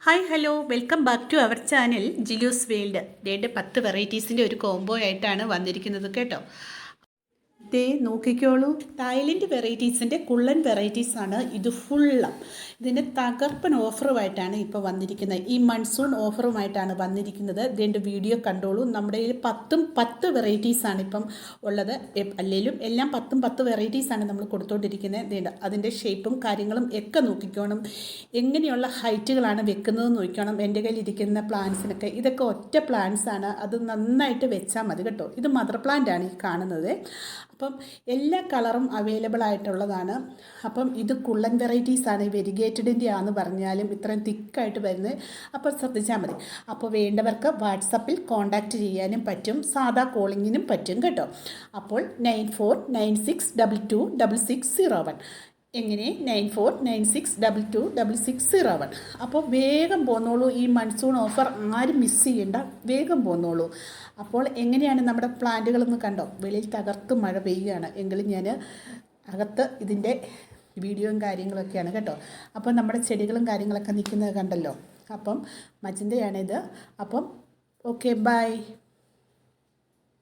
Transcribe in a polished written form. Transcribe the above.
Hi hello welcome back to our channel Jilu's world. ഡേയുടെ 10 വെറൈറ്റീസിൻ്റെ ഒരു combo ആയിട്ടാണ് വന്നിരിക്കുന്നത് കേട്ടോ. ദേ നോക്കിക്കോളൂ, തായ്ലൻഡ് വെറൈറ്റീസിൻ്റെ കുള്ളൻ വെറൈറ്റീസാണ് ഇത് ഫുള്ളും. ഇതിൻ്റെ തകർപ്പൻ ഓഫറുമായിട്ടാണ് ഇപ്പോൾ വന്നിരിക്കുന്നത്. ഈ മൺസൂൺ ഓഫറുമായിട്ടാണ് വന്നിരിക്കുന്നത്. ഇതിൻ്റെ വീഡിയോ കണ്ടോളൂ. നമ്മുടെ കയ്യിൽ 10 വെറൈറ്റീസാണ് ഇപ്പം ഉള്ളത്. അല്ലെങ്കിലും എല്ലാം 10 വെറൈറ്റീസാണ് നമ്മൾ കൊടുത്തുകൊണ്ടിരിക്കുന്നത്. അതിൻ്റെ ഷേപ്പും കാര്യങ്ങളും ഒക്കെ നോക്കിക്കോണം. എങ്ങനെയുള്ള ഹൈറ്റുകളാണ് വെക്കുന്നത് നോക്കണം. എൻ്റെ കയ്യിൽ ഇരിക്കുന്ന പ്ലാന്റ്സിനൊക്കെ ഇതൊക്കെ ഒറ്റ പ്ലാന്റ്സാണ്. അത് നന്നായിട്ട് വെച്ചാൽ മതി കേട്ടോ. ഇത് മദർ പ്ലാന്റ് ആണ് ഈ കാണുന്നത്. അപ്പം എല്ലാ കളറും അവൈലബിൾ ആയിട്ടുള്ളതാണ്. അപ്പം ഇത് കുള്ളൻ വെറൈറ്റീസാണ്. വെരിഗേറ്റഡിൻ്റെ ആണെന്ന് പറഞ്ഞാലും ഇത്രയും തിക്കായിട്ട് വരുന്നത്. അപ്പോൾ ശ്രദ്ധിച്ചാൽ മതി. അപ്പോൾ വേണ്ടവർക്ക് വാട്സപ്പിൽ കോൺടാക്റ്റ് ചെയ്യാനും പറ്റും, സാധാ കോളിങ്ങിനും പറ്റും കേട്ടോ. അപ്പോൾ 9496226601 എങ്ങനെ 9496226601. അപ്പോൾ വേഗം പോന്നോളൂ. ഈ മൺസൂൺ ഓഫർ ആരും മിസ് ചെയ്യണ്ട, വേഗം പോന്നോളൂ. അപ്പോൾ എങ്ങനെയാണ് നമ്മുടെ പ്ലാന്റുകളെന്ന് കണ്ടോ? വെളിയിൽ തകർത്ത് മഴ പെയ്യുകയാണ് എങ്കിലും ഞാൻ അകത്ത് ഇതിൻ്റെ വീഡിയോയും കാര്യങ്ങളൊക്കെയാണ് കേട്ടോ. അപ്പോൾ നമ്മുടെ ചെടികളും കാര്യങ്ങളൊക്കെ നിൽക്കുന്നത് കണ്ടല്ലോ. അപ്പം മജന്തയാണിത്. അപ്പം ഓക്കെ, ബൈ.